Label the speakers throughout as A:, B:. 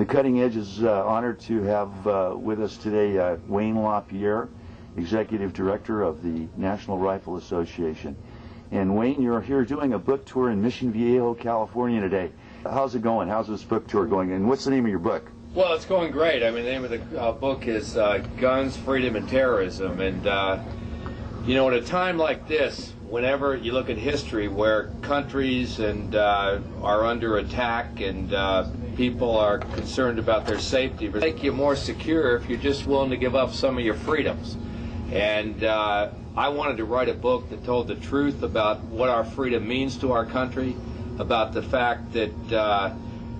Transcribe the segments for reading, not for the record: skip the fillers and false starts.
A: Cutting Edge is honored to have with us today Wayne LaPierre, Executive Director of the National Rifle Association. And Wayne, you're here doing a book tour in Mission Viejo, California today. How's it going? How's this book tour going? And what's the name of your book?
B: Well, it's going great. I mean, the name of the book is Guns, Freedom, and Terrorism. And, you know, at a time like this, whenever you look at history where countries are under attack and people are concerned about their safety, but make you more secure if you're just willing to give up some of your freedoms. And I wanted to write a book that told the truth about what our freedom means to our country, about the fact that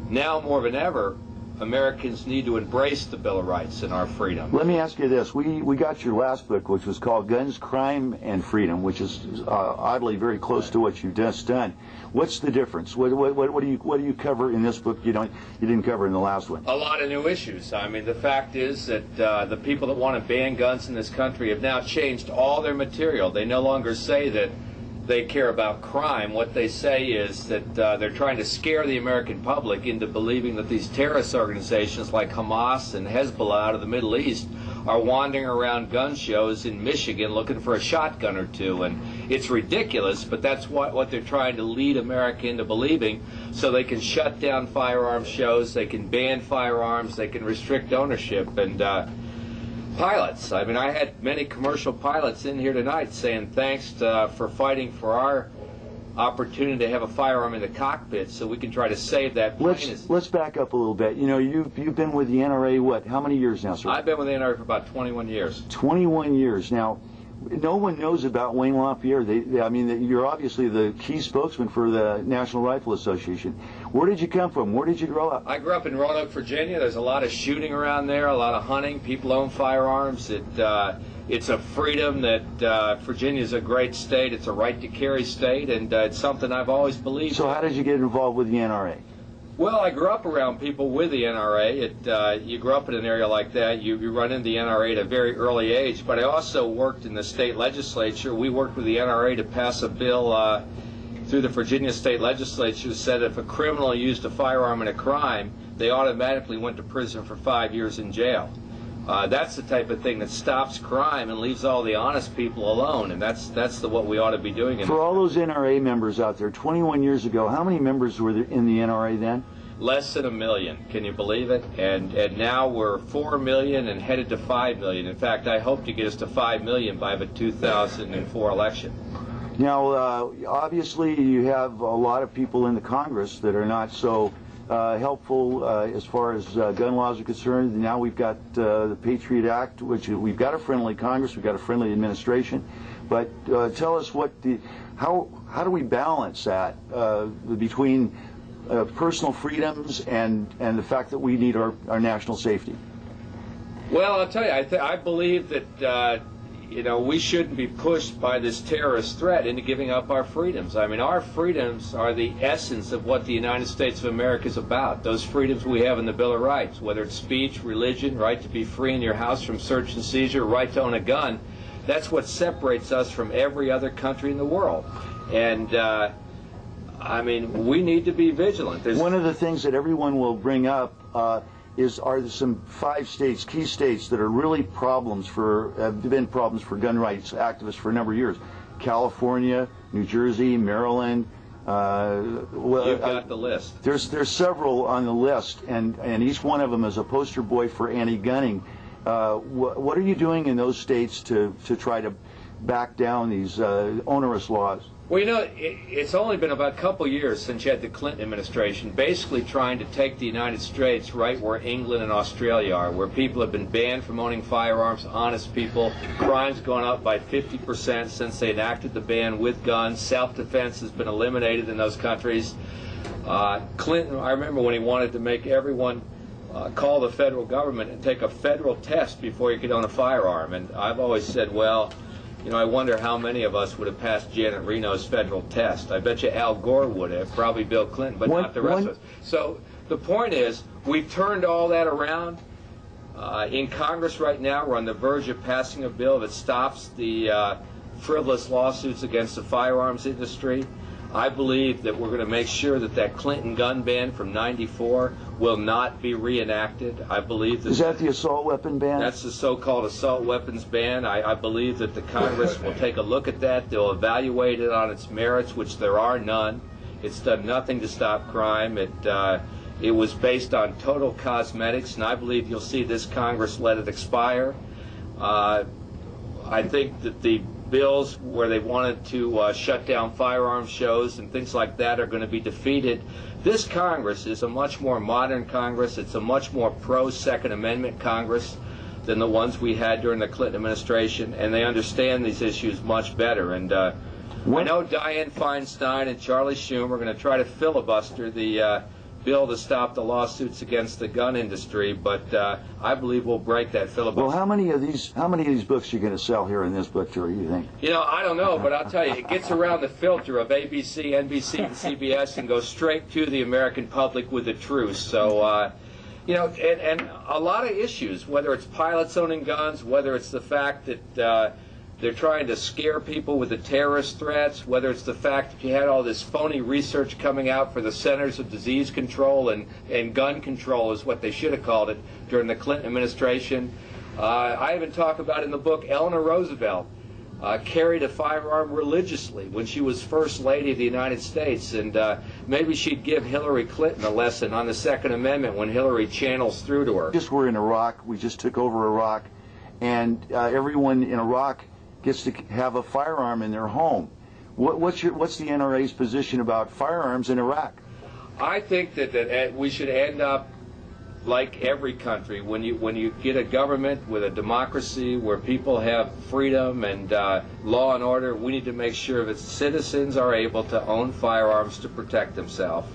B: now more than ever, Americans need to embrace the Bill of Rights and our freedom.
A: Let me ask you this. We got your last book, which was called Guns, Crime, and Freedom, which is oddly very close to what you've just done. What's the difference? What do you cover in this book you didn't cover in the last one?
B: A lot of new issues. I mean, the fact is that the people that want to ban guns in this country have now changed all their material. They no longer say that they care about crime. What they say is that they're trying to scare the American public into believing that these terrorist organizations like Hamas and Hezbollah out of the Middle East are wandering around gun shows in Michigan looking for a shotgun or two. And it's ridiculous, but that's what they're trying to lead America into believing, so they can shut down firearms shows, they can ban firearms, they can restrict ownership. And pilots. I mean, I had many commercial pilots in here tonight saying thanks for fighting for our opportunity to have a firearm in the cockpit so we can try to save that plane.
A: Let's back up a little bit. You know, you've been with the NRA, what, how many years now, sir?
B: I've been with the NRA for about 21 years.
A: 21 years. Now, no one knows about Wayne LaPierre. I mean, you're obviously the key spokesman for the National Rifle Association. Where did you come from? Where did you grow up?
B: I grew up in Roanoke, Virginia. There's a lot of shooting around there, a lot of hunting. People own firearms. It's a freedom that Virginia's a great state. It's a right-to-carry state, and it's something I've always believed.
A: So how did you get involved with the NRA?
B: Well, I grew up around people with the NRA. You grow up in an area like that, you run into the NRA at a very early age. But I also worked in the state legislature. We worked with the NRA to pass a bill through the Virginia state legislature that said if a criminal used a firearm in a crime, they automatically went to prison for 5 years in jail. That's the type of thing that stops crime and leaves all the honest people alone, and that's what we ought to be doing.
A: For all those NRA members out there, 21 years ago, how many members were there in the NRA then?
B: Less than 1 million. Can you believe it? And now we're 4 million and headed to 5 million. In fact, I hope to get us to 5 million by the 2004 election.
A: Now, obviously, you have a lot of people in the Congress that are not so helpful as far as gun laws are concerned. Now we've got the Patriot Act, which we've got a friendly Congress, we've got a friendly administration. But tell us how do we balance that between personal freedoms and the fact that we need our national safety?
B: Well, I'll tell you, I believe that you know, we shouldn't be pushed by this terrorist threat into giving up our freedoms. I mean, our freedoms are the essence of what the United States of America is about. Those freedoms we have in the Bill of Rights, whether it's speech, religion, right to be free in your house from search and seizure, right to own a gun, that's what separates us from every other country in the world. And I mean, we need to be vigilant.
A: One of the things that everyone will bring up are there some 5 states, key states, that are really have been problems for gun rights activists for a number of years. California, New Jersey, Maryland.
B: You've got the list.
A: There's several on the list, and each one of them is a poster boy for anti-gunning. What are you doing in those states to try to back down these onerous laws?
B: Well, you know, it's only been about a couple years since you had the Clinton administration basically trying to take the United States right where England and Australia are, where people have been banned from owning firearms, honest people. Crime's gone up by 50% since they enacted the ban with guns. Self-defense has been eliminated in those countries. Clinton, I remember when he wanted to make everyone call the federal government and take a federal test before you could own a firearm. And I've always said, well, you know, I wonder how many of us would have passed Janet Reno's federal test. I bet you Al Gore would have, probably Bill Clinton, but not the rest of us. So the point is, we've turned all that around. In Congress right now, we're on the verge of passing a bill that stops the frivolous lawsuits against the firearms industry. I believe that we're going to make sure that that Clinton gun ban from '94 will not be reenacted. I believe that...
A: Is that the assault weapon ban?
B: That's the so-called assault weapons ban. I believe that the Congress will take a look at that. They'll evaluate it on its merits, which there are none. It's done nothing to stop crime. It was based on total cosmetics, and I believe you'll see this Congress let it expire. I think that the bills where they wanted to shut down firearms shows and things like that are going to be defeated. This Congress is a much more modern Congress. It's a much more pro-Second Amendment Congress than the ones we had during the Clinton administration, and they understand these issues much better. And I know Dianne Feinstein and Charlie Schumer are going to try to filibuster the bill to stop the lawsuits against the gun industry, but I believe we'll break that filibuster.
A: Well, how many of these books are you going to sell here in this book tour, you think?
B: You know, I don't know, but I'll tell you, it gets around the filter of ABC, NBC, and CBS and goes straight to the American public with the truth. So, you know, and a lot of issues, whether it's pilots owning guns, whether it's the fact that they're trying to scare people with the terrorist threats, whether it's the fact that you had all this phony research coming out for the Centers of Disease Control and gun control is what they should have called it during the Clinton administration. I even talk about in the book Eleanor Roosevelt carried a firearm religiously when she was First Lady of the United States, and maybe she'd give Hillary Clinton a lesson on the Second Amendment when Hillary channels through to her.
A: We're in Iraq. We just took over Iraq, and everyone in Iraq gets to have a firearm in their home. What's the NRA's position about firearms in Iraq?
B: I think that we should end up like every country. When you get a government with a democracy where people have freedom and law and order, we need to make sure that citizens are able to own firearms to protect themselves.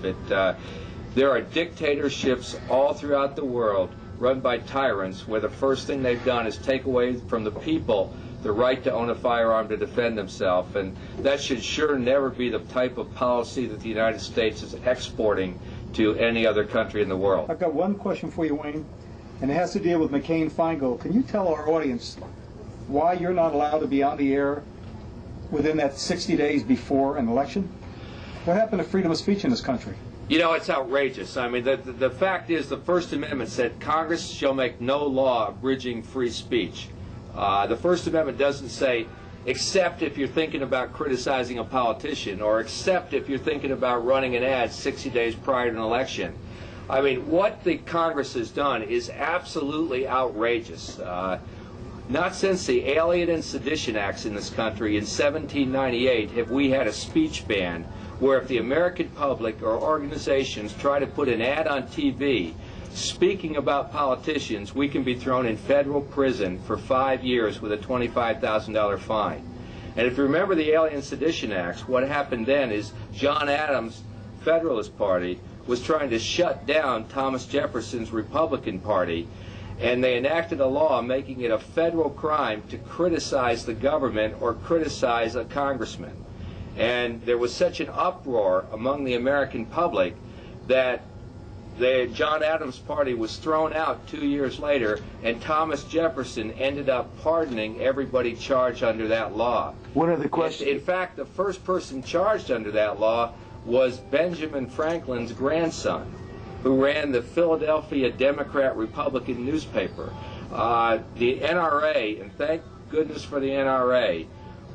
B: There are dictatorships all throughout the world run by tyrants where the first thing they've done is take away from the people the right to own a firearm to defend themselves, and that should sure never be the type of policy that the United States is exporting to any other country in the world.
C: I've got one question for you, Wayne, and it has to deal with McCain-Feingold. Can you tell our audience why you're not allowed to be on the air within that 60 days before an election? What happened to freedom of speech in this country?
B: You know, it's outrageous. I mean, the fact is the First Amendment said Congress shall make no law abridging free speech. The First Amendment doesn't say, except if you're thinking about criticizing a politician, or except if you're thinking about running an ad 60 days prior to an election. I mean, what the Congress has done is absolutely outrageous. Not since the Alien and Sedition Acts in this country in 1798 have we had a speech ban where if the American public or organizations try to put an ad on TV speaking about politicians, we can be thrown in federal prison for 5 years with a $25,000 fine. And if you remember the Alien Sedition Acts, what happened then is John Adams' Federalist Party was trying to shut down Thomas Jefferson's Republican Party, and they enacted a law making it a federal crime to criticize the government or criticize a congressman. And there was such an uproar among the American public that the John Adams Party was thrown out 2 years later, and Thomas Jefferson ended up pardoning everybody charged under that law.
A: One of the questions.
B: In fact, the first person charged under that law was Benjamin Franklin's grandson, who ran the Philadelphia Democrat-Republican newspaper. The NRA, and thank goodness for the NRA,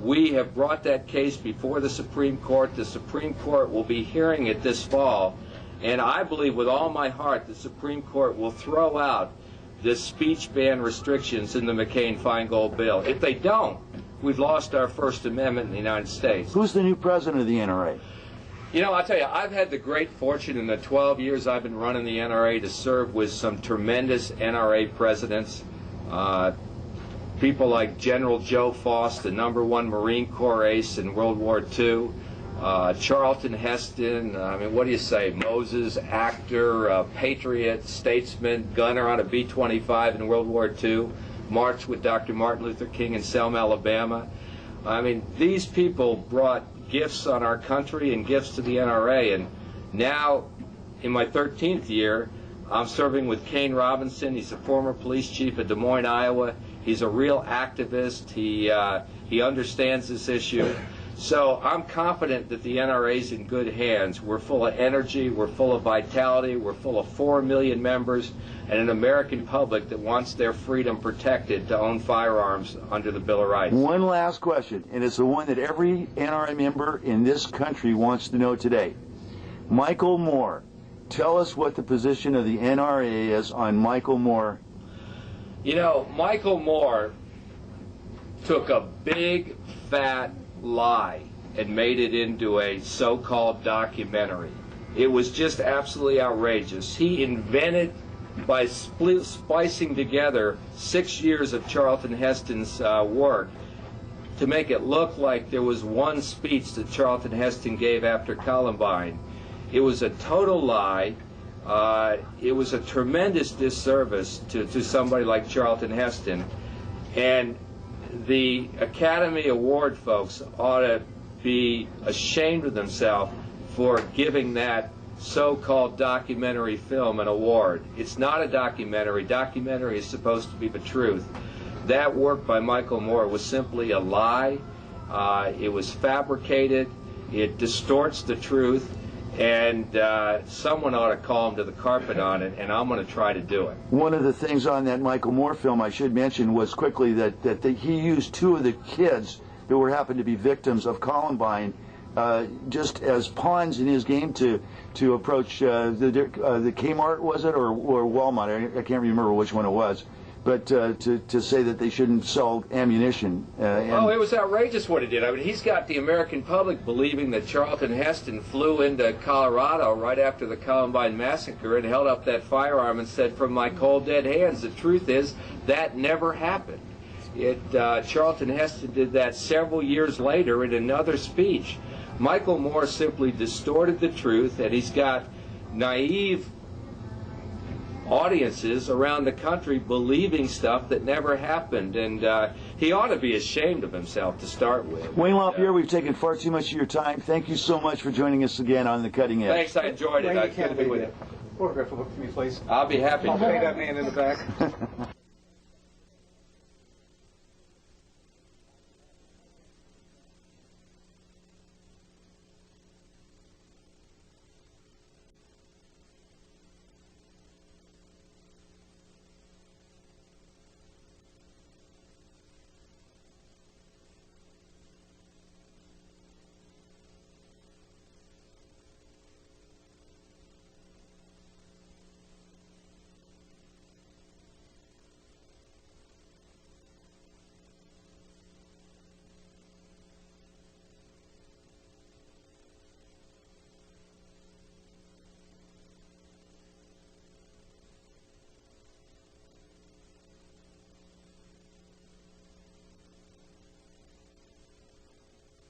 B: we have brought that case before the Supreme Court. The Supreme Court will be hearing it this fall. And I believe with all my heart the Supreme Court will throw out the speech ban restrictions in the McCain-Feingold bill. If they don't, we've lost our First Amendment in the United States.
A: Who's the new president of the NRA?
B: You know, I'll tell you, I've had the great fortune in the 12 years I've been running the NRA to serve with some tremendous NRA presidents. People like General Joe Foss, the #1 Marine Corps ace in World War II. Charlton Heston, I mean, what do you say? Moses, actor, patriot, statesman, gunner on a B-25 in World War II, marched with Dr. Martin Luther King in Selma, Alabama. I mean, these people brought gifts on our country and gifts to the NRA, and now, in my 13th year, I'm serving with Kane Robinson. He's a former police chief of Des Moines, Iowa. He's a real activist. He understands this issue. So I'm confident that the NRA's in good hands. We're full of energy, we're full of vitality, we're full of 4 million members, and an American public that wants their freedom protected to own firearms under the Bill of Rights.
A: One last question, and it's the one that every NRA member in this country wants to know today. Michael Moore, tell us what the position of the NRA is on Michael Moore.
B: You know, Michael Moore took a big, fat lie and made it into a so-called documentary. It was just absolutely outrageous. He invented, by splicing together 6 years of Charlton Heston's work, to make it look like there was one speech that Charlton Heston gave after Columbine. It was a total lie. It was a tremendous disservice to somebody like Charlton Heston. And the Academy Award folks ought to be ashamed of themselves for giving that so-called documentary film an award. It's not a documentary. Documentary is supposed to be the truth. That work by Michael Moore was simply a lie. It was fabricated. It distorts the truth. And someone ought to call him to the carpet on it, and I'm going to try to do it.
A: One of the things on that Michael Moore film I should mention was quickly that he used 2 of the kids that happened to be victims of Columbine just as pawns in his game to approach the Kmart, was it, or Walmart? I can't remember which one it was. But to say that they shouldn't sell ammunition.
B: It was outrageous what he did. I mean, he's got the American public believing that Charlton Heston flew into Colorado right after the Columbine massacre and held up that firearm and said, "From my cold dead hands." The truth is, that never happened. Charlton Heston did that several years later in another speech. Michael Moore simply distorted the truth, and he's got naive audiences around the country believing stuff that never happened, and he ought to be ashamed of himself to start with.
A: Wayne LaPierre, we've taken far too much of your time. Thank you so much for joining us again on The Cutting Edge.
B: Thanks, I enjoyed it.
C: Wayne,
B: I
C: you can't
B: couldn't be with
C: leave
B: you.
C: Photograph for me, please.
B: I'll be happy
C: I'll
B: to.
C: pay that man in the back.